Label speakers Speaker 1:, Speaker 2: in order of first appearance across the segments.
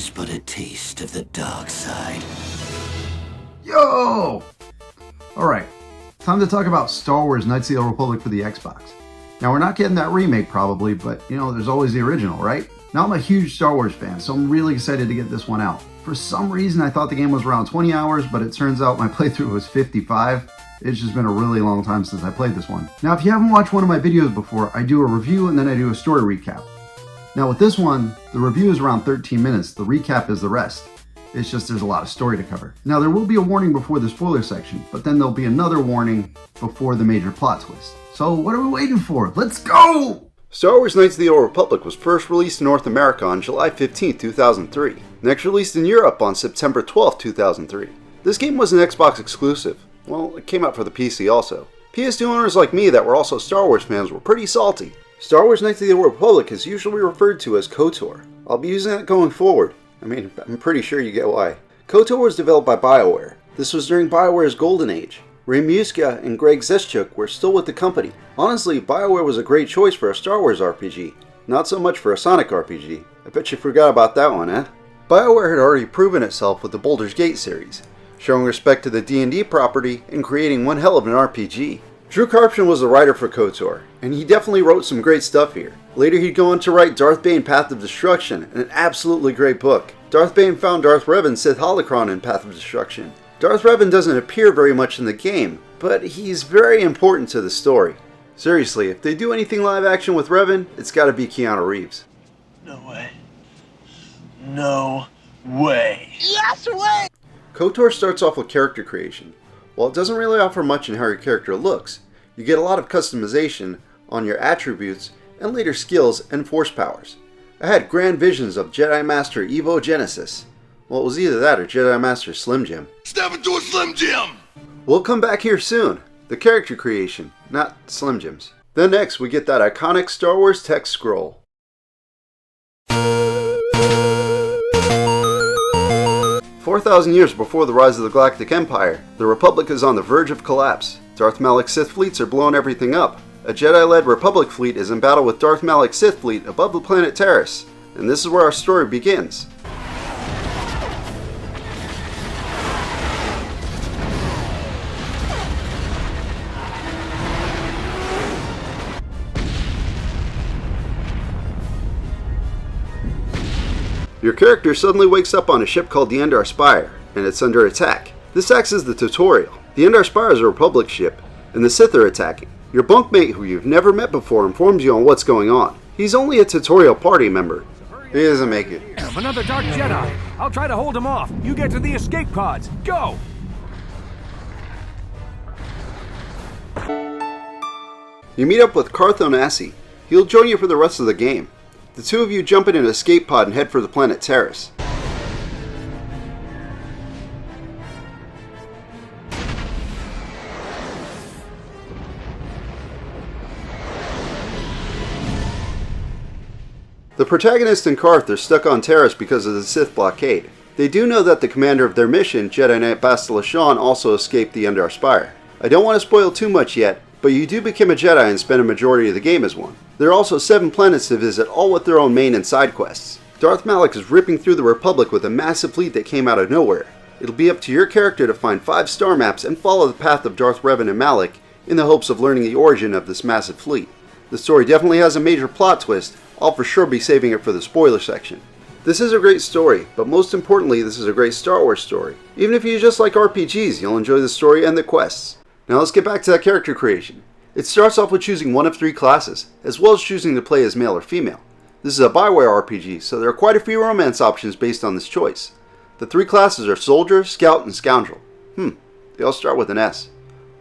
Speaker 1: is but a taste of the dark side.
Speaker 2: Yo! Alright, time to talk about Star Wars Knights of the Old Republic for the Xbox. Now, we're not getting that remake probably, but you know, there's always the original, right? Now, I'm a huge Star Wars fan, so I'm really excited to get this one out. For some reason, I thought the game was around 20 hours, but it turns out my playthrough was 55. It's just been a really long time since I played this one. Now, if you haven't watched one of my videos before, I do a review and then I do a story recap. Now with this one, the review is around 13 minutes, the recap is the rest. It's just there's a lot of story to cover. Now there will be a warning before the spoiler section, but then there'll be another warning before the major plot twist. So what are we waiting for? Let's go!
Speaker 3: Star Wars Knights of the Old Republic was first released in North America on July 15, 2003. Next released in Europe on September 12, 2003. This game was an Xbox exclusive. Well, it came out for the PC also. PS2 owners like me that were also Star Wars fans were pretty salty. Star Wars Knights of the Old Republic is usually referred to as KOTOR. I'll be using that going forward. I mean, I'm pretty sure you get why. KOTOR was developed by BioWare. This was during BioWare's golden age. Ray Muska and Greg Zeschuk were still with the company. Honestly, BioWare was a great choice for a Star Wars RPG. Not so much for a Sonic RPG. I bet you forgot about that one, eh? BioWare had already proven itself with the Baldur's Gate series, showing respect to the D&D property and creating one hell of an RPG. Drew Karpyshyn was the writer for KOTOR, and he definitely wrote some great stuff here. Later he'd go on to write Darth Bane Path of Destruction, an absolutely great book. Darth Bane found Darth Revan Sith Holocron in Path of Destruction. Darth Revan doesn't appear very much in the game, but he's very important to the story. Seriously, if they do anything live action with Revan, it's gotta be Keanu Reeves.
Speaker 4: No way. No way.
Speaker 5: Yes way!
Speaker 3: KOTOR starts off with character creation. While it doesn't really offer much in how your character looks, you get a lot of customization on your attributes and later skills and force powers. I had grand visions of Jedi Master evo-genesis. Well, it was either that or Jedi Master Slim Jim.
Speaker 4: Step into a Slim Jim!
Speaker 3: We'll come back here soon. The character creation, not Slim Jims. Then next we get that iconic Star Wars text scroll. 4,000 years before the rise of the Galactic Empire, the Republic is on the verge of collapse. Darth Malik's Sith fleets are blowing everything up. A Jedi-led Republic fleet is in battle with Darth Malik's Sith fleet above the planet Taris, and this is where our story begins. Your character suddenly wakes up on a ship called the Endar Spire, and it's under attack. This acts as the tutorial. The Endar Spire is a Republic ship, and the Sith are attacking. Your bunkmate, who you've never met before, informs you on what's going on. He's only a tutorial party member. He doesn't make it.
Speaker 6: Another Dark Jedi. I'll try to hold him off. You get to the escape pods. Go!
Speaker 3: You meet up with Carth Onasi. He'll join you for the rest of the game. The two of you jump in an escape pod and head for the planet Taris. The protagonist and Carth are stuck on Taris because of the Sith blockade. They do know that the commander of their mission, Jedi Knight Bastila Shan, also escaped the Endar Spire. I don't want to spoil too much yet, but you do become a Jedi and spend a majority of the game as one. There are also 7 planets to visit, all with their own main and side quests. Darth Malik is ripping through the Republic with a massive fleet that came out of nowhere. It'll be up to your character to find 5 star maps and follow the path of Darth Revan and Malik in the hopes of learning the origin of this massive fleet. The story definitely has a major plot twist. I'll for sure be saving it for the spoiler section. This is a great story, but most importantly, this is a great Star Wars story. Even if you just like RPGs, you'll enjoy the story and the quests. Now let's get back to that character creation. It starts off with choosing one of 3 classes, as well as choosing to play as male or female. This is a BioWare RPG, so there are quite a few romance options based on this choice. The 3 classes are Soldier, Scout, and Scoundrel. They all start with an S.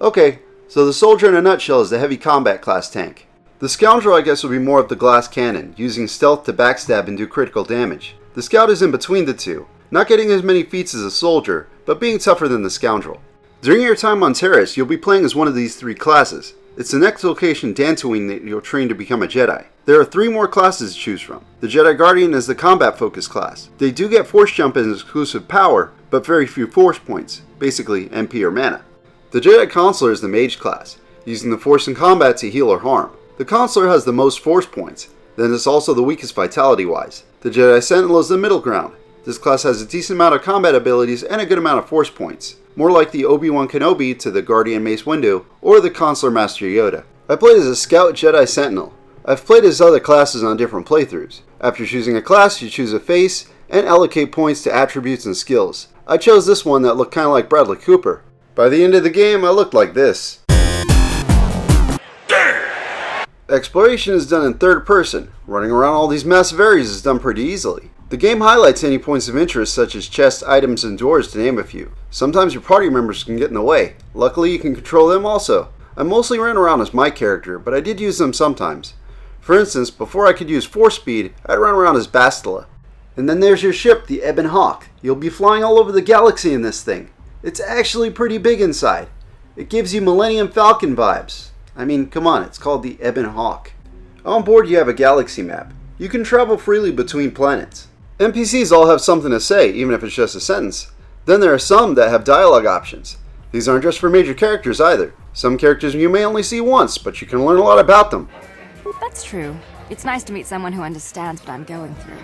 Speaker 3: Okay, so the Soldier in a nutshell is the heavy combat class tank. The Scoundrel I guess would be more of the glass cannon, using stealth to backstab and do critical damage. The Scout is in between the two, not getting as many feats as a Soldier, but being tougher than the Scoundrel. During your time on Taris, you'll be playing as one of these 3 classes. It's the next location, Dantooine, that you'll train to become a Jedi. There are 3 more classes to choose from. The Jedi Guardian is the combat-focused class. They do get Force Jump as exclusive power, but very few Force points, basically MP or mana. The Jedi Consular is the Mage class, using the Force in combat to heal or harm. The Consular has the most Force points, then it's also the weakest vitality-wise. The Jedi Sentinel is the middle ground. This class has a decent amount of combat abilities and a good amount of force points, more like the Obi-Wan Kenobi to the Guardian Mace Windu or the Consular Master Yoda. I played as a Scout Jedi Sentinel. I've played as other classes on different playthroughs. After choosing a class, you choose a face and allocate points to attributes and skills. I chose this one that looked kind of like Bradley Cooper. By the end of the game, I looked like this. Exploration is done in third person. Running around all these massive areas is done pretty easily. The game highlights any points of interest such as chests, items, and doors to name a few. Sometimes your party members can get in the way. Luckily you can control them also. I mostly ran around as my character, but I did use them sometimes. For instance, before I could use force speed, I'd run around as Bastila. And then there's your ship, the Ebon Hawk. You'll be flying all over the galaxy in this thing. It's actually pretty big inside. It gives you Millennium Falcon vibes. I mean, come on, it's called the Ebon Hawk. On board you have a galaxy map. You can travel freely between planets. NPCs all have something to say, even if it's just a sentence. Then there are some that have dialogue options. These aren't just for major characters either. Some characters you may only see once, but you can learn a lot about them.
Speaker 5: That's true. It's nice to meet someone who understands what I'm going through.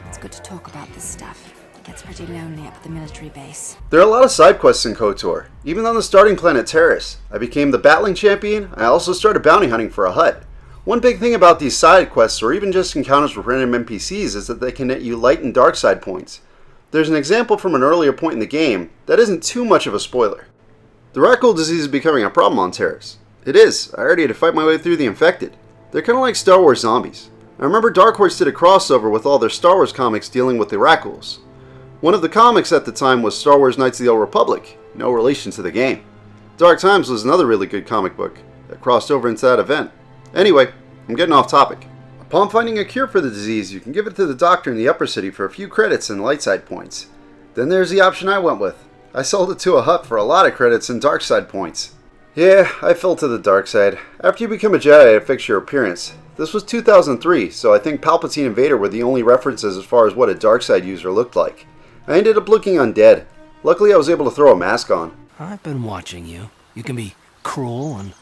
Speaker 5: It's good to talk about this stuff. It gets pretty lonely up at the military base.
Speaker 3: There are a lot of side quests in KOTOR. Even on the starting planet Terrace, I became the battling champion. I also started bounty hunting for a hut. One big thing about these side quests, or even just encounters with random NPCs, is that they can net you light and dark side points. There's an example from an earlier point in the game that isn't too much of a spoiler. The rat ghoul disease is becoming a problem on Terrace. It is. I already had to fight my way through the infected. They're kind of like Star Wars zombies. I remember Dark Horse did a crossover with all their Star Wars comics dealing with the rat ghouls. One of the comics at the time was Star Wars Knights of the Old Republic, no relation to the game. Dark Times was another really good comic book that crossed over into that event. Anyway, I'm getting off topic. Upon finding a cure for the disease, you can give it to the doctor in the upper city for a few credits and light side points. Then there's the option I went with. I sold it to a hut for a lot of credits and dark side points. Yeah, I fell to the dark side. After you become a Jedi, it fixes your appearance. This was 2003, so I think Palpatine and Vader were the only references as far as what a dark side user looked like. I ended up looking undead. Luckily I was able to throw a mask on.
Speaker 7: I've been watching you. You can be cruel and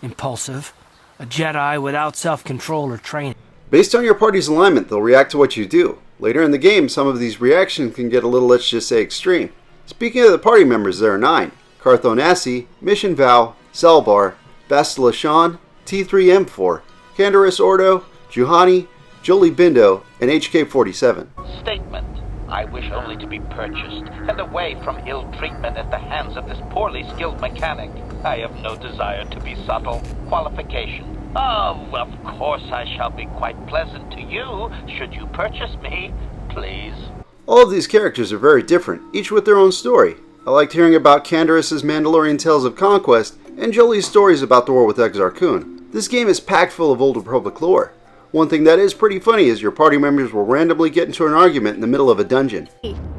Speaker 7: impulsive. A Jedi without self-control or training.
Speaker 3: Based on your party's alignment, they'll react to what you do. Later in the game, some of these reactions can get a little, let's just say, extreme. Speaking of the party members, there are 9. Carthonasi, Mission Vow, Zelbar, Bastila Shan, T3M4, Canderous Ordo, Juhani, Jolie Bindo, and HK-47.
Speaker 8: Statement. I wish only to be purchased and away from ill treatment at the hands of this poorly skilled mechanic. I have no desire to be subtle. Qualification. Oh, of course I shall be quite pleasant to you should you purchase me, please.
Speaker 3: All of these characters are very different, each with their own story. I liked hearing about Canderous' Mandalorian Tales of Conquest and Jolie's stories about the war with Exar Kun. This game is packed full of Old Republic lore. One thing that is pretty funny is your party members will randomly get into an argument in the middle of a dungeon.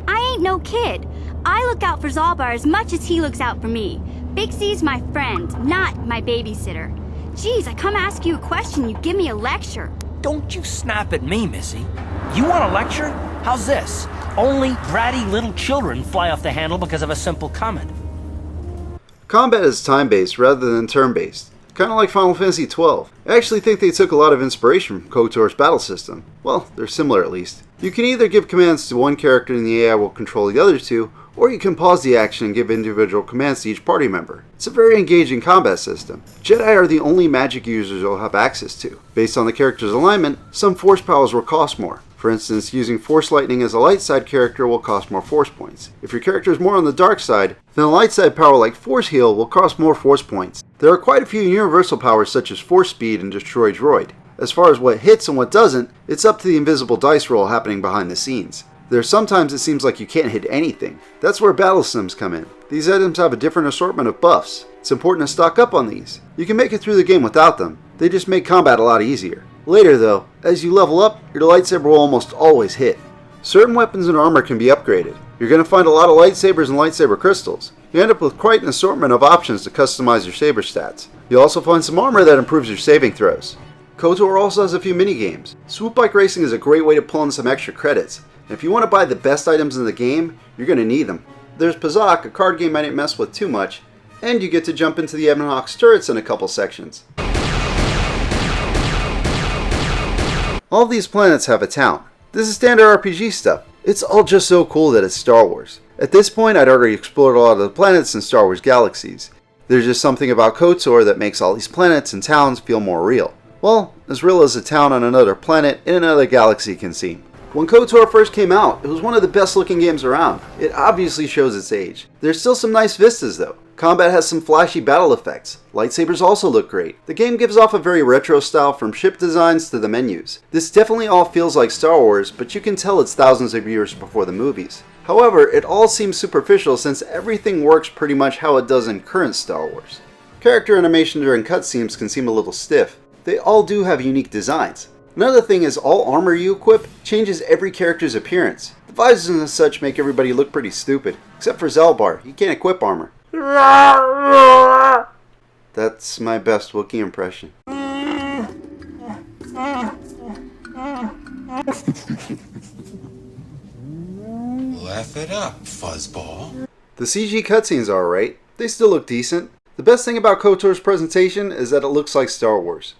Speaker 9: I ain't no kid. I look out for Zalbar as much as he looks out for me. Big C's my friend, not my babysitter. Geez, I come ask you a question, you give me a lecture.
Speaker 7: Don't you snap at me, Missy. You want a lecture? How's this? Only bratty little children fly off the handle because of a simple comment.
Speaker 3: Combat is time-based rather than turn-based. Kind of like Final Fantasy XII. I actually think they took a lot of inspiration from KOTOR's battle system. Well, they're similar at least. You can either give commands to one character and the AI will control the other two, or you can pause the action and give individual commands to each party member. It's a very engaging combat system. Jedi are the only magic users you'll have access to. Based on the character's alignment, some force powers will cost more. For instance, using Force Lightning as a light side character will cost more force points. If your character is more on the dark side, then a light side power like Force Heal will cost more force points. There are quite a few universal powers such as Force Speed and Destroy Droid. As far as what hits and what doesn't, it's up to the invisible dice roll happening behind the scenes. There are sometimes it seems like you can't hit anything. That's where battle sims come in. These items have a different assortment of buffs. It's important to stock up on these. You can make it through the game without them. They just make combat a lot easier. Later though, as you level up, your lightsaber will almost always hit. Certain weapons and armor can be upgraded. You're going to find a lot of lightsabers and lightsaber crystals. You end up with quite an assortment of options to customize your saber stats. You'll also find some armor that improves your saving throws. KOTOR also has a few mini-games. Swoop Bike Racing is a great way to pull in some extra credits. And if you want to buy the best items in the game, you're going to need them. There's Pazak, a card game I didn't mess with too much, and you get to jump into the Ebon Hawk's turrets in a couple sections. All these planets have a town. This is standard RPG stuff. It's all just so cool that it's Star Wars. At this point, I'd already explored a lot of the planets in Star Wars galaxies. There's just something about KOTOR that makes all these planets and towns feel more real. Well, as real as a town on another planet in another galaxy can seem. When KOTOR first came out, it was one of the best looking games around. It obviously shows its age. There's still some nice vistas though. Combat has some flashy battle effects. Lightsabers also look great. The game gives off a very retro style from ship designs to the menus. This definitely all feels like Star Wars, but you can tell it's thousands of years before the movies. However, it all seems superficial since everything works pretty much how it does in current Star Wars. Character animation during cutscenes can seem a little stiff. They all do have unique designs. Another thing is all armor you equip changes every character's appearance. The visors and such make everybody look pretty stupid, except for Zalbar, he can't equip armor. That's my best Wookiee impression.
Speaker 1: Laugh it up, fuzzball.
Speaker 3: The CG cutscenes are alright. They still look decent. The best thing about KOTOR's presentation is that it looks like Star Wars.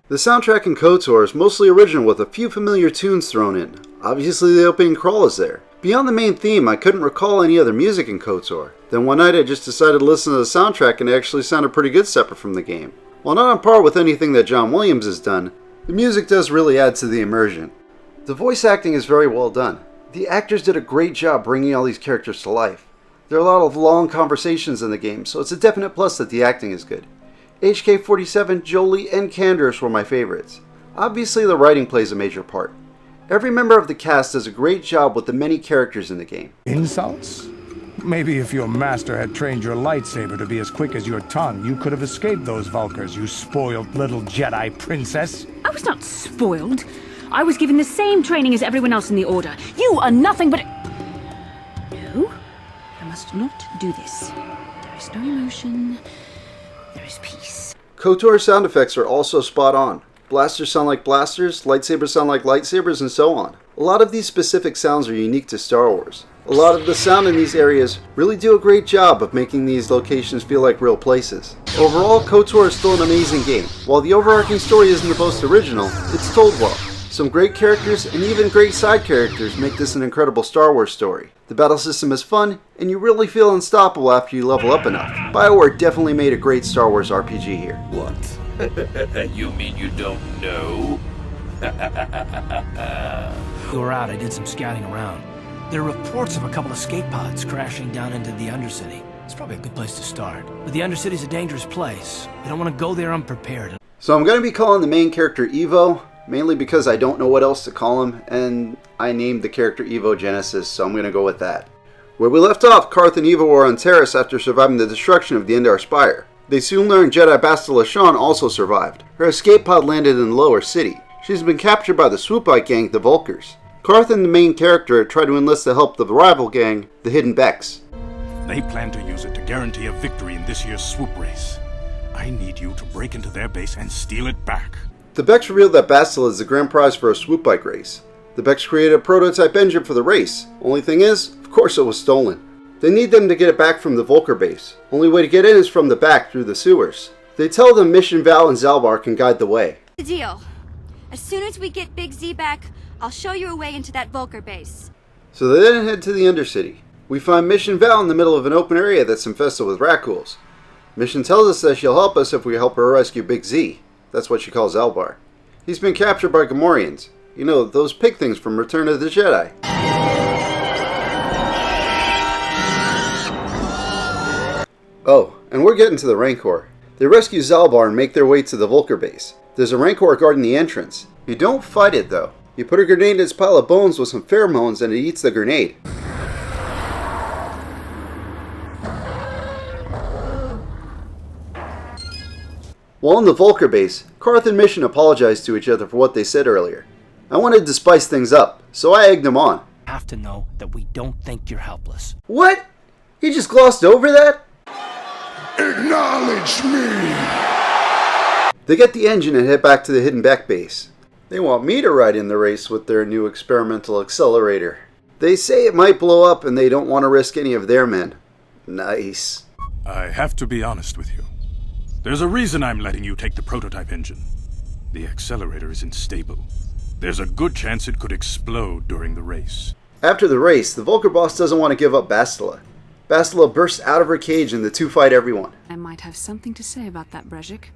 Speaker 3: The soundtrack in KOTOR is mostly original with a few familiar tunes thrown in. Obviously the opening crawl is there. Beyond the main theme, I couldn't recall any other music in KOTOR. Then one night I just decided to listen to the soundtrack and it actually sounded pretty good separate from the game. While not on par with anything that John Williams has done, the music does really add to the immersion. The voice acting is very well done. The actors did a great job bringing all these characters to life. There are a lot of long conversations in the game, so it's a definite plus that the acting is good. HK-47, Jolie, and Candace were my favorites. Obviously the writing plays a major part. Every member of the cast does a great job with the many characters in the game.
Speaker 6: Insults? Maybe if your master had trained your lightsaber to be as quick as your tongue, you could have escaped those Vulkars, you spoiled little Jedi princess.
Speaker 10: I was not spoiled. I was given the same training as everyone else in the Order. You are nothing but... No, I must not do this. There is no emotion. There is peace.
Speaker 3: KOTOR sound effects are also spot on. Blasters sound like blasters, lightsabers sound like lightsabers, and so on. A lot of these specific sounds are unique to Star Wars. A lot of the sound in these areas really do a great job of making these locations feel like real places. Overall, KOTOR is still an amazing game. While the overarching story isn't the most original, it's told well. Some great characters and even great side characters make this an incredible Star Wars story. The battle system is fun, and you really feel unstoppable after you level up enough. BioWare definitely made a great Star Wars RPG here.
Speaker 1: What? You mean you don't know?
Speaker 7: We were out, I did some scouting around. There are reports of a couple escape pods crashing down into the Undercity. It's probably a good place to start. But the Undercity's a dangerous place. We don't want to go there unprepared.
Speaker 3: So I'm going to be calling the main character Evo, mainly because I don't know what else to call him, and I named the character evo-genesis, so I'm going to go with that. Where we left off, Karth and Evo were on Terrace after surviving the destruction of the Endar Spire. They soon learned Jedi Bastila Shan also survived. Her escape pod landed in the lower city. She's been captured by the swoop-like gang, the Vulkars. Karth and the main character try to enlist the help of the rival gang, the Hidden Becks.
Speaker 11: They plan to use it to guarantee a victory in this year's swoop race. I need you to break into their base and steal it back.
Speaker 3: The Becks revealed that Bastila is the grand prize for a swoop bike race. The Becks created a prototype engine for the race. Only thing is, of course it was stolen. They need them to get it back from the Vulkar base. Only way to get in is from the back through the sewers. They tell them Mission Val and Zalbar can guide the way.
Speaker 9: The deal. As soon as we get Big Z back, I'll show you a way into that Vulkar base.
Speaker 3: So they then head to the Undercity. We find Mission Val in the middle of an open area that's infested with Rakghouls. Mission tells us that she'll help us if we help her rescue Big Z. That's what she calls Zalbar. He's been captured by Gamorreans. You know, those pig things from Return of the Jedi. Oh, and we're getting to the Rancor. They rescue Zalbar and make their way to the Vulkar base. There's a Rancor guarding the entrance. You don't fight it though. You put a grenade in its pile of bones with some pheromones and it eats the grenade. While in the Vulkar base, Karth and Mission apologized to each other for what they said earlier. I wanted to spice things up, so I egged them on.
Speaker 7: Have to know that we don't think you're helpless.
Speaker 3: What? He just glossed over that?
Speaker 4: Acknowledge me!
Speaker 3: They get the engine and head back to the Hidden Beck base. They want me to ride in the race with their new experimental accelerator. They say it might blow up and they don't want to risk any of their men. Nice.
Speaker 11: I have to be honest with you. There's a reason I'm letting you take the prototype engine. The accelerator isn't stable. There's a good chance it could explode during the race.
Speaker 3: After the race, the Vulcar boss doesn't want to give up Bastila. Bastila bursts out of her cage and the two fight everyone.
Speaker 10: I might have something to say about that, Brezhik.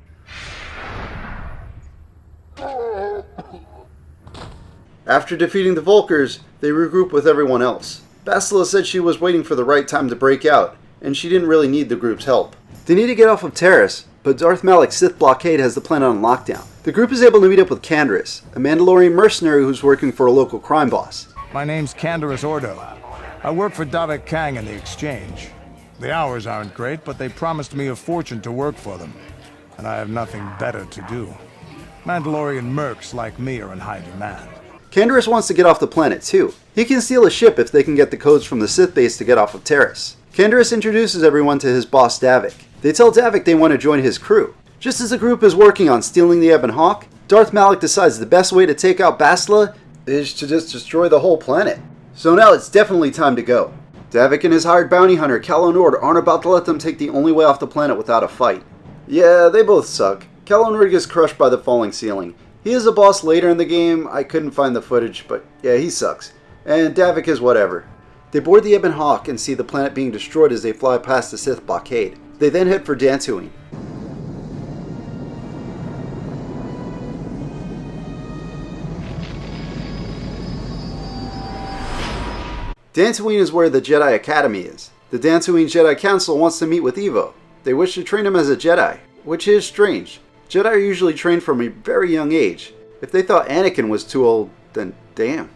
Speaker 3: After defeating the Vulcars, they regroup with everyone else. Bastila said she was waiting for the right time to break out, and she didn't really need the group's help. They need to get off of Terrace, but Darth Malik's Sith blockade has the planet on lockdown. The group is able to meet up with Canderous, a Mandalorian mercenary who's working for a local crime boss.
Speaker 6: My name's Canderous Ordo. I work for Davik Kang in the Exchange. The hours aren't great, but they promised me a fortune to work for them, and I have nothing better to do. Mandalorian mercs like me are in high demand.
Speaker 3: Canderous wants to get off the planet too. He can steal a ship if they can get the codes from the Sith base to get off of Terrace. Canderous introduces everyone to his boss Davik. They tell Davik they want to join his crew. Just as the group is working on stealing the Ebon Hawk, Darth Malik decides the best way to take out Bastila is to just destroy the whole planet. So now it's definitely time to go. Davik and his hired bounty hunter, Calo Nord, aren't about to let them take the only way off the planet without a fight. Yeah, they both suck. Calo Nord gets crushed by the falling ceiling. He is a boss later in the game. I couldn't find the footage, but yeah, he sucks. And Davik is whatever. They board the Ebon Hawk and see the planet being destroyed as they fly past the Sith blockade. They then head for Dantooine. Dantooine is where the Jedi Academy is. The Dantooine Jedi Council wants to meet with Evo. They wish to train him as a Jedi, which is strange. Jedi are usually trained from a very young age. If they thought Anakin was too old, then damn.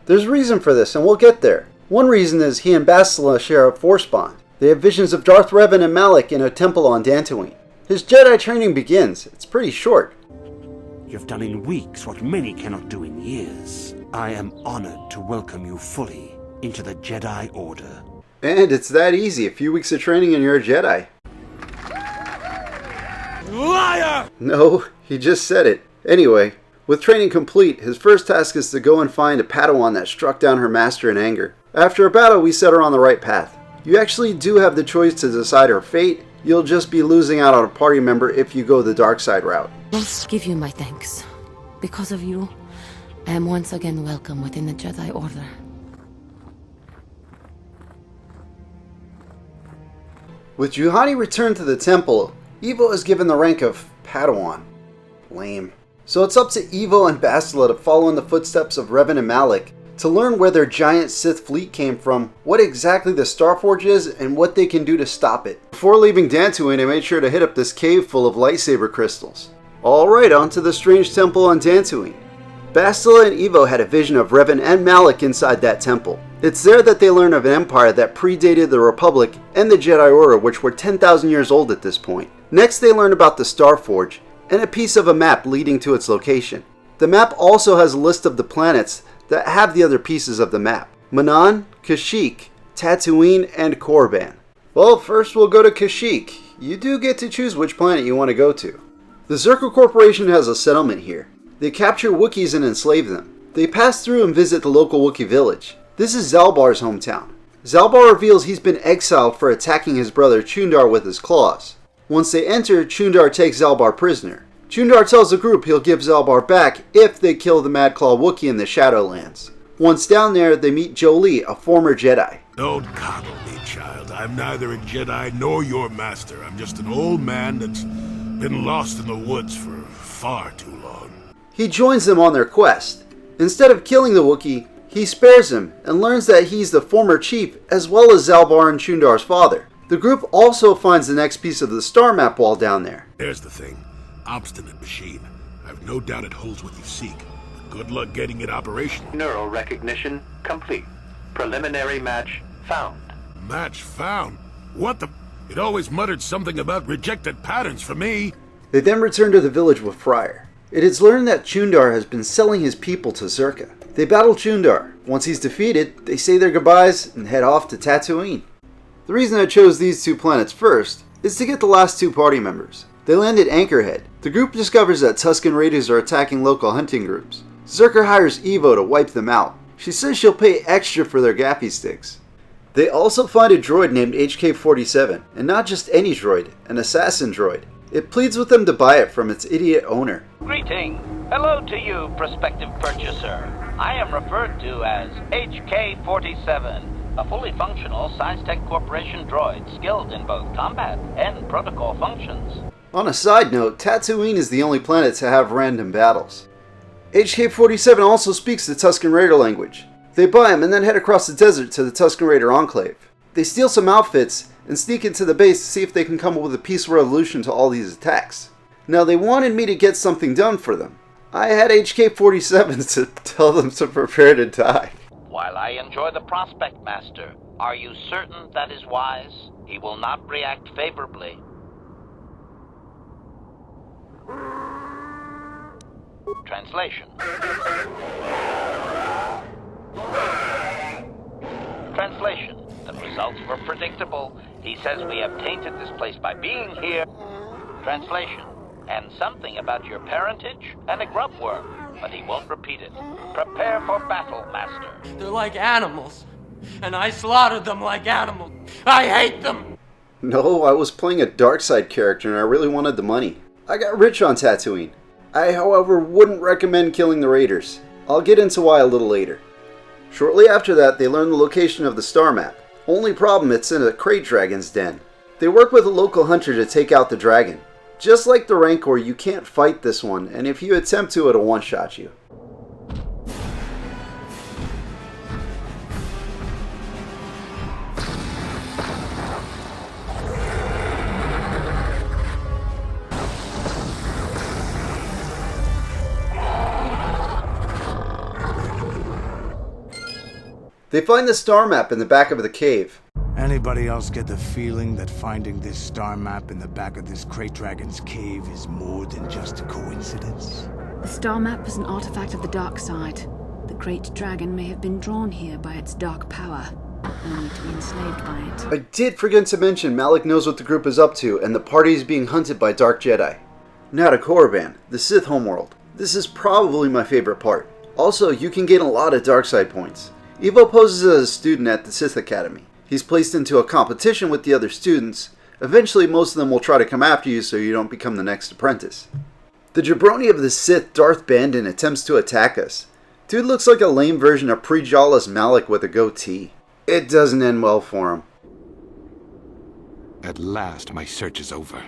Speaker 3: There's a reason for this, and we'll get there. One reason is he and Bastila share a force bond. They have visions of Darth Revan and Malik in a temple on Dantooine. His Jedi training begins. It's pretty short.
Speaker 12: You've done in weeks what many cannot do in years. I am honored to welcome you fully into the Jedi Order.
Speaker 3: And it's that easy. A few weeks of training and you're a Jedi.
Speaker 12: Liar!
Speaker 3: No, he just said it. Anyway, with training complete, his first task is to go and find a Padawan that struck down her master in anger. After a battle, we set her on the right path. You actually do have the choice to decide her fate. You'll just be losing out on a party member if you go the dark side route.
Speaker 13: Must give you my thanks. Because of you, I am once again welcome within the Jedi Order.
Speaker 3: With Juhani returned to the temple, Evo is given the rank of Padawan. Lame. So it's up to Evo and Bastila to follow in the footsteps of Revan and Malik to learn where their giant Sith fleet came from, what exactly the Starforge is, and what they can do to stop it. Before leaving Dantooine, I made sure to hit up this cave full of lightsaber crystals. Alright, on to the strange temple on Dantooine. Bastila and Evo had a vision of Revan and Malik inside that temple. It's there that they learn of an empire that predated the Republic and the Jedi Order, which were 10,000 years old at this point. Next, they learn about the Starforge and a piece of a map leading to its location. The map also has a list of the planets that have the other pieces of the map: Manan, Kashyyyk, Tatooine, and Korriban. Well, first we'll go to Kashyyyk. You do get to choose which planet you want to go to. The Zerko Corporation has a settlement here. They capture Wookiees and enslave them. They pass through and visit the local Wookiee village. This is Zalbar's hometown. Zalbar reveals he's been exiled for attacking his brother Chundar with his claws. Once they enter, Chundar takes Zalbar prisoner. Chundar tells the group he'll give Zalbar back if they kill the Mad Claw Wookiee in the Shadowlands. Once down there, they meet Jolee, a former Jedi.
Speaker 11: Don't coddle me, child. I'm neither a Jedi nor your master. I'm just an old man that's been lost in the woods for far too long.
Speaker 3: He joins them on their quest. Instead of killing the Wookiee, he spares him and learns that he's the former chief as well as Zalbar and Chundar's father. The group also finds the next piece of the star map while down there.
Speaker 11: There's the thing. Obstinate machine. I've no doubt it holds what you seek. But good luck getting it operational.
Speaker 8: Neural recognition complete. Preliminary match found.
Speaker 11: Match found? What the... It always muttered something about rejected patterns for me.
Speaker 3: They then return to the village with Friar. It is learned that Chundar has been selling his people to Zerka. They battle Chundar. Once he's defeated, they say their goodbyes and head off to Tatooine. The reason I chose these two planets first is to get the last two party members. They land at Anchorhead. The group discovers that Tusken Raiders are attacking local hunting groups. Zerka hires Evo to wipe them out. She says she'll pay extra for their gaffy sticks. They also find a droid named HK-47, and not just any droid, an assassin droid. It pleads with them to buy it from its idiot owner.
Speaker 8: Greeting. Hello to you, prospective purchaser. I am referred to as HK-47, a fully functional SciTech Corporation droid skilled in both combat and protocol functions.
Speaker 3: On a side note, Tatooine is the only planet to have random battles. HK-47 also speaks the Tusken Raider language. They buy him and then head across the desert to the Tusken Raider Enclave. They steal some outfits and sneak into the base to see if they can come up with a peaceful resolution to all these attacks. Now they wanted me to get something done for them. I had HK-47 to tell them to prepare to die.
Speaker 8: While I enjoy the prospect, Master, are you certain that is wise? He will not react favorably. Translation. Translation. The results were predictable. He says we have tainted this place by being here. Translation. And something about your parentage and a grub worm, but he won't repeat it. Prepare for battle, Master.
Speaker 14: They're like animals, and I slaughtered them like animals. I hate them!
Speaker 3: No, I was playing a dark side character and I really wanted the money. I got rich on Tatooine. I, however, wouldn't recommend killing the raiders. I'll get into why a little later. Shortly after that, they learn the location of the star map. Only problem, it's in a crate dragon's den. They work with a local hunter to take out the dragon. Just like the Rancor, you can't fight this one, and if you attempt to, it'll one-shot you. They find the star map in the back of the cave.
Speaker 6: Anybody else get the feeling that finding this star map in the back of this Krayt Dragon's cave is more than just a coincidence?
Speaker 10: The star map is an artifact of the dark side. The Krayt Dragon may have been drawn here by its dark power, only to be enslaved by it.
Speaker 3: I did forget to mention Malik knows what the group is up to, and the party is being hunted by Dark Jedi. Now to Korriban, the Sith homeworld. This is probably my favorite part. Also, you can gain a lot of dark side points. Evo poses as a student at the Sith Academy. He's placed into a competition with the other students. Eventually, most of them will try to come after you so you don't become the next apprentice. The jabroni of the Sith, Darth Bandon, attempts to attack us. Dude looks like a lame version of pre-jawless Malik with a goatee. It doesn't end well for him.
Speaker 15: At last, my search is over.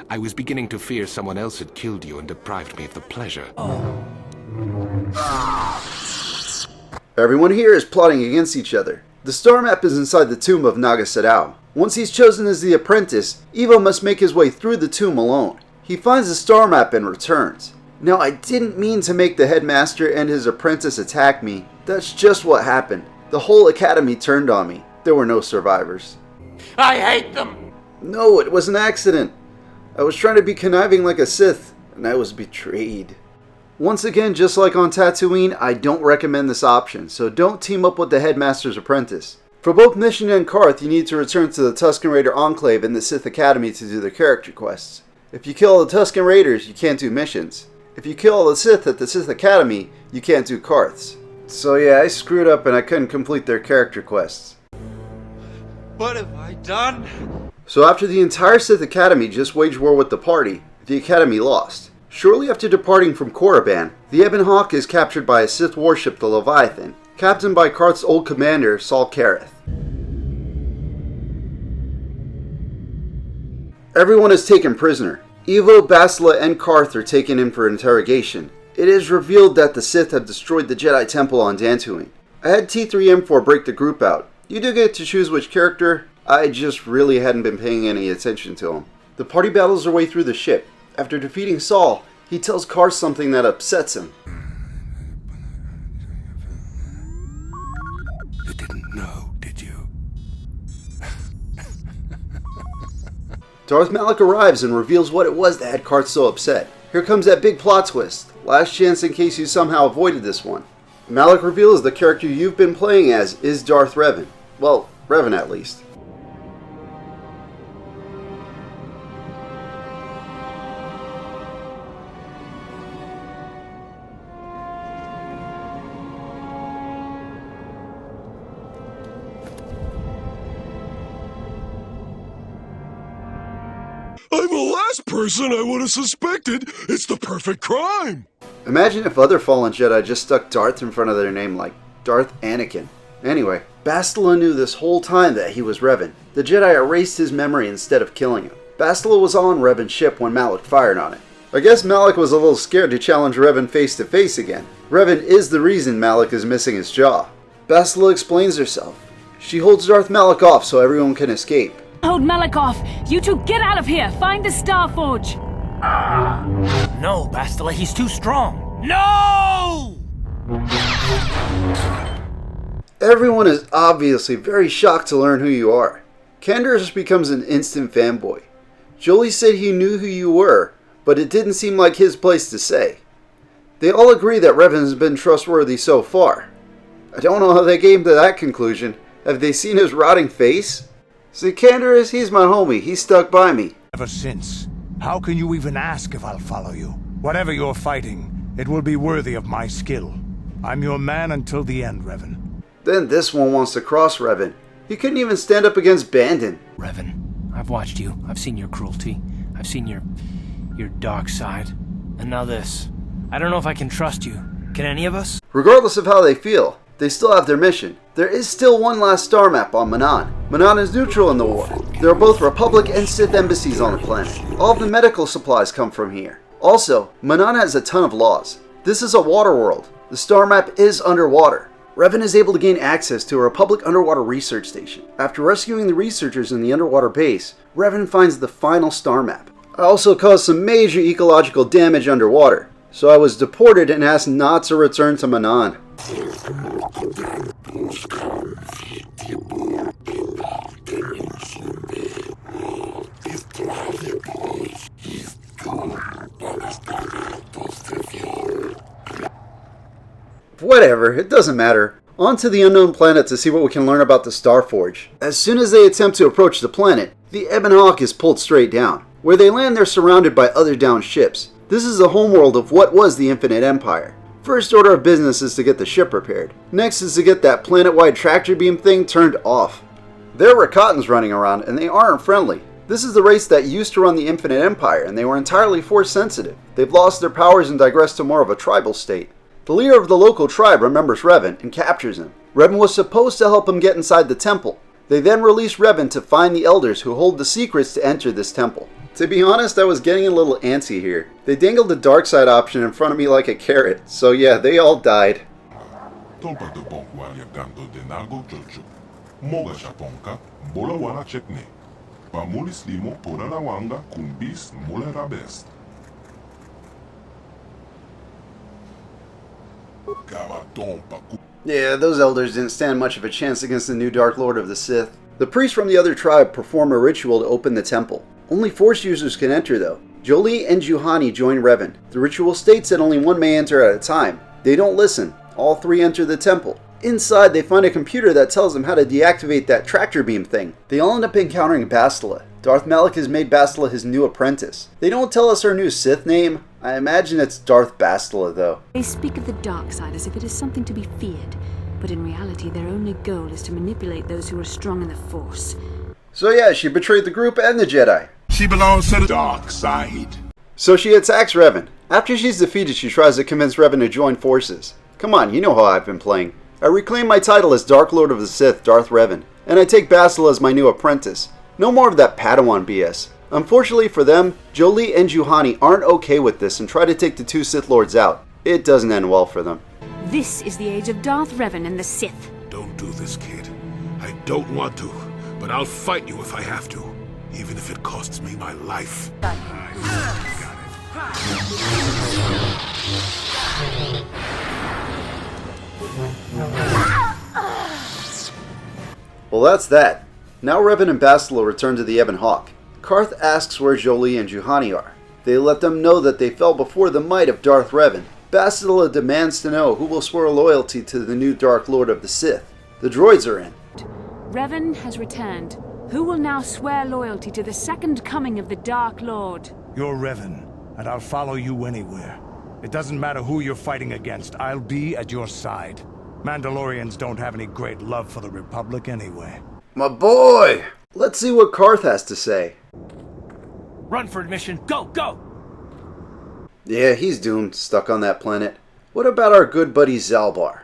Speaker 15: I was beginning to fear someone else had killed you and deprived me of the pleasure.
Speaker 3: Everyone here is plotting against each other. The star map is inside the tomb of Naga Sadow. Once he's chosen as the apprentice, Evo must make his way through the tomb alone. He finds the star map and returns. Now, I didn't mean to make the headmaster and his apprentice attack me. That's just what happened. The whole academy turned on me. There were no survivors.
Speaker 14: I hate them!
Speaker 3: No, it was an accident. I was trying to be conniving like a Sith, and I was betrayed. Once again, just like on Tatooine, I don't recommend this option, so don't team up with the Headmaster's apprentice. For both Mission and Karth, you need to return to the Tusken Raider Enclave in the Sith Academy to do their character quests. If you kill all the Tusken Raiders, you can't do missions. If you kill all the Sith at the Sith Academy, you can't do Karths. So yeah, I screwed up and I couldn't complete their character quests.
Speaker 14: What have I done?
Speaker 3: So after the entire Sith Academy just waged war with the party, the Academy lost. Shortly after departing from Korriban, the Ebon Hawk is captured by a Sith warship, the Leviathan, captained by Karth's old commander, Saul Kareth. Everyone is taken prisoner. Evo, Bastila, and Karth are taken in for interrogation. It is revealed that the Sith have destroyed the Jedi Temple on Dantooine. I had T3M4 break the group out. You do get to choose which character. I just really hadn't been paying any attention to them. The party battles their way through the ship. After defeating Saul, he tells Karth something that upsets him.
Speaker 15: You didn't know, did you?
Speaker 3: Darth Malik arrives and reveals what it was that had Karth so upset. Here comes that big plot twist. Last chance in case you somehow avoided this one. Malik reveals the character you've been playing as is Darth Revan. Well, Revan at least.
Speaker 11: I'm the last person I would have suspected. It's the perfect crime.
Speaker 3: Imagine if other fallen Jedi just stuck Darth in front of their name like Darth Anakin. Anyway, Bastila knew this whole time that he was Revan. The Jedi erased his memory instead of killing him. Bastila was on Revan's ship when Malak fired on it. I guess Malak was a little scared to challenge Revan face to face again. Revan is the reason Malak is missing his jaw. Bastila explains herself. She holds Darth Malak off so everyone can escape.
Speaker 10: Hold Malak off! You two get out of here! Find the Star Forge!
Speaker 7: No, Bastila, he's too strong. No!
Speaker 3: Everyone is obviously very shocked to learn who you are. Candace becomes an instant fanboy. Jolie said he knew who you were, but it didn't seem like his place to say. They all agree that Revan has been trustworthy so far. I don't know how they came to that conclusion. Have they seen his rotting face? See, Candace, he's my homie. He stuck by me.
Speaker 6: Ever since. How can you even ask if I'll follow you? Whatever you're fighting, it will be worthy of my skill. I'm your man until the end, Revan.
Speaker 3: Then this one wants to cross Revan. He couldn't even stand up against Bandon.
Speaker 7: Revan, I've watched you. I've seen your cruelty. I've seen your dark side. And now this. I don't know if I can trust you. Can any of us?
Speaker 3: Regardless of how they feel, they still have their mission. There is still one last star map on Manan. Manan is neutral in the war. There are both Republic and Sith embassies on the planet. All of the medical supplies come from here. Also, Manan has a ton of laws. This is a water world. The star map is underwater. Revan is able to gain access to a Republic underwater research station. After rescuing the researchers in the underwater base, Revan finds the final star map. I also caused some major ecological damage underwater, so I was deported and asked not to return to Manan. Whatever, it doesn't matter. On to the unknown planet to see what we can learn about the Star Forge. As soon as they attempt to approach the planet, the Ebon Hawk is pulled straight down. Where they land, they're surrounded by other downed ships. This is the homeworld of what was the Infinite Empire. First order of business is to get the ship repaired. Next is to get that planet-wide tractor beam thing turned off. There are Rakatans running around, and they aren't friendly. This is the race that used to run the Infinite Empire, and they were entirely force-sensitive. They've lost their powers and digressed to more of a tribal state. The leader of the local tribe remembers Revan and captures him. Revan was supposed to help him get inside the temple. They then release Revan to find the elders who hold the secrets to enter this temple. To be honest, I was getting a little antsy here. They dangled the dark side option in front of me like a carrot, so yeah, they all died. Yeah, those elders didn't stand much of a chance against the new Dark Lord of the Sith. The priests from the other tribe perform a ritual to open the temple. Only Force users can enter though. Jolie and Juhani join Revan. The ritual states that only one may enter at a time. They don't listen. All three enter the temple. Inside, they find a computer that tells them how to deactivate that tractor beam thing. They all end up encountering Bastila. Darth Malak has made Bastila his new apprentice. They don't tell us her new Sith name. I imagine it's Darth Bastila though.
Speaker 10: They speak of the dark side as if it is something to be feared, but in reality their only goal is to manipulate those who are strong in the Force.
Speaker 3: So yeah, she betrayed the group and the Jedi.
Speaker 11: She belongs to the dark side.
Speaker 3: So she attacks Revan. After she's defeated, she tries to convince Revan to join forces. Come on, you know how I've been playing. I reclaim my title as Dark Lord of the Sith, Darth Revan, and I take Bastila as my new apprentice. No more of that Padawan BS. Unfortunately for them, Jolie and Juhani aren't okay with this and try to take the two Sith Lords out. It doesn't end well for them.
Speaker 10: This is the age of Darth Revan and the Sith.
Speaker 11: Don't do this, kid. I don't want to, but I'll fight you if I have to, even if it costs me my life.
Speaker 3: Well, that's that. Now Revan and Bastila return to the Ebon Hawk. Karth asks where Jolie and Juhani are. They let them know that they fell before the might of Darth Revan. Bastila demands to know who will swear loyalty to the new Dark Lord of the Sith. The droids are in.
Speaker 10: Revan has returned. Who will now swear loyalty to the second coming of the Dark Lord?
Speaker 6: You're Revan, and I'll follow you anywhere. It doesn't matter who you're fighting against, I'll be at your side. Mandalorians don't have any great love for the Republic anyway.
Speaker 3: My boy! Let's see what Karth has to say.
Speaker 7: Run for admission. Go, go!
Speaker 3: Yeah, he's doomed, stuck on that planet. What about our good buddy Zalbar?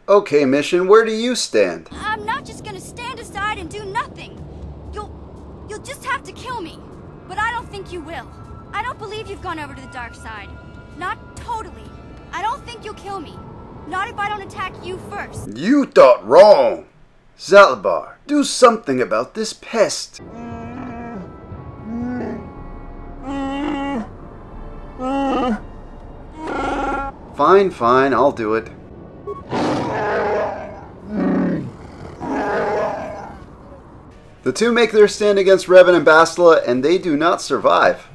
Speaker 3: Okay, Mission, where do you stand?
Speaker 9: I'm not just gonna stand aside and do nothing. You'll just have to kill me. But I don't think you will. I don't believe you've gone over to the dark side. Not totally. I don't think you'll kill me. Not if I don't attack you first.
Speaker 3: You thought wrong! Zalbar, do something about this pest. Fine, fine, I'll do it. The two make their stand against Revan and Bastila, and they do not survive.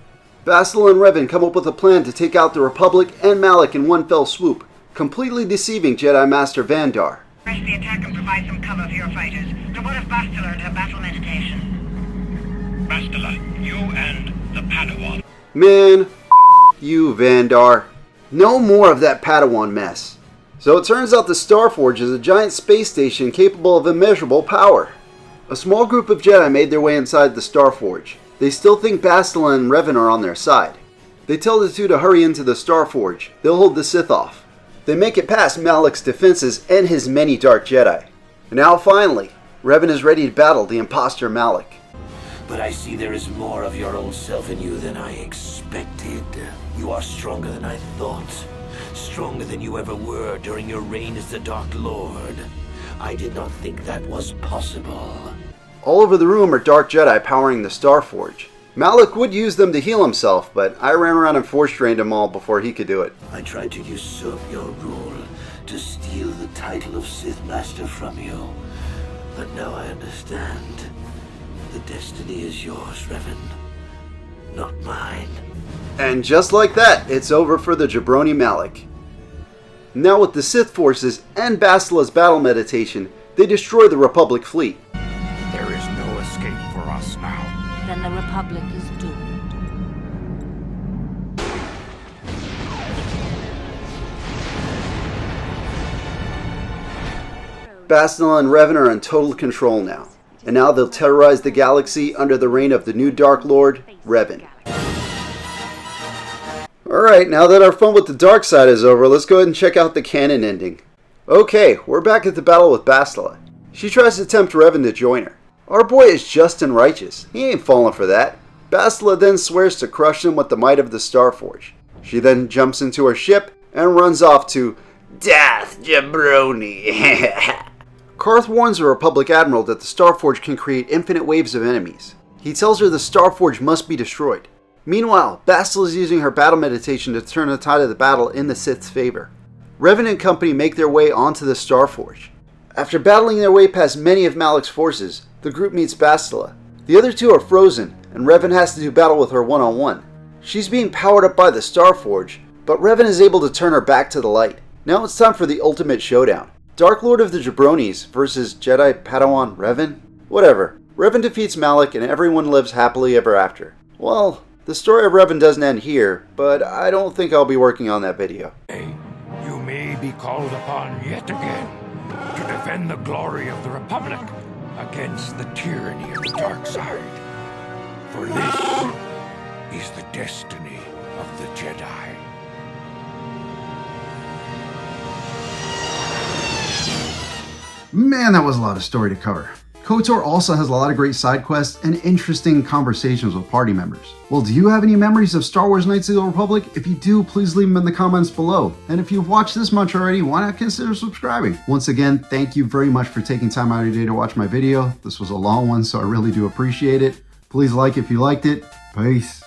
Speaker 3: Bastila and Revan come up with a plan to take out the Republic and Malak in one fell swoop, completely deceiving Jedi Master Vandar.
Speaker 16: Press the attack and provide some cover for your fighters. Now what of Bastila and her battle meditation?
Speaker 17: Bastila, you and the Padawan.
Speaker 3: Man, you, Vandar. No more of that Padawan mess. So it turns out the Starforge is a giant space station capable of immeasurable power. A small group of Jedi made their way inside the Starforge. They still think Bastila and Revan are on their side. They tell the two to hurry into the Starforge. They'll hold the Sith off. They make it past Malak's defenses and his many Dark Jedi. And now finally, Revan is ready to battle the imposter Malak.
Speaker 18: But I see there is more of your old self in you than I expected. You are stronger than I thought. Stronger than you ever were during your reign as the Dark Lord. I did not think that was possible.
Speaker 3: All over the room are Dark Jedi powering the Starforge. Malak would use them to heal himself, but I ran around and force-drained them all before he could do it.
Speaker 18: I tried to usurp your rule, to steal the title of Sith Master from you. But now I understand. The destiny is yours, Revan. Not mine.
Speaker 3: And just like that, it's over for the Jabroni Malak. Now with the Sith forces and Bastila's battle meditation, they destroy the Republic fleet.
Speaker 15: There is no escape for us now.
Speaker 5: Then the Republic is doomed.
Speaker 3: Bastila and Revan are in total control now. And now they'll terrorize the galaxy under the reign of the new Dark Lord, Revan. Alright, now that our fun with the dark side is over, let's go ahead and check out the canon ending. Okay, we're back at the battle with Bastila. She tries to tempt Revan to join her. Our boy is just and righteous. He ain't falling for that. Bastila then swears to crush him with the might of the Starforge. She then jumps into her ship and runs off to Death Jabroni. Karth warns the Republic Admiral that the Starforge can create infinite waves of enemies. He tells her the Starforge must be destroyed. Meanwhile, Bastila is using her battle meditation to turn the tide of the battle in the Sith's favor. Revan and company make their way onto the Starforge. After battling their way past many of Malak's forces, the group meets Bastila. The other two are frozen, and Revan has to do battle with her one-on-one. She's being powered up by the Starforge, but Revan is able to turn her back to the light. Now it's time for the ultimate showdown. Dark Lord of the Jabronis versus Jedi Padawan Revan? Whatever. Revan defeats Malak and everyone lives happily ever after. Well, the story of Revan doesn't end here, but I don't think I'll be working on that video.
Speaker 15: You may be called upon yet again to defend the glory of the Republic against the tyranny of the dark side. For this is the destiny of the Jedi.
Speaker 2: Man, that was a lot of story to cover. KOTOR also has a lot of great side quests and interesting conversations with party members. Well, do you have any memories of Star Wars Knights of the Republic? If you do, please leave them in the comments below. And if you've watched this much already, why not consider subscribing? Once again, thank you very much for taking time out of your day to watch my video. This was a long one, so I really do appreciate it. Please like if you liked it. Peace.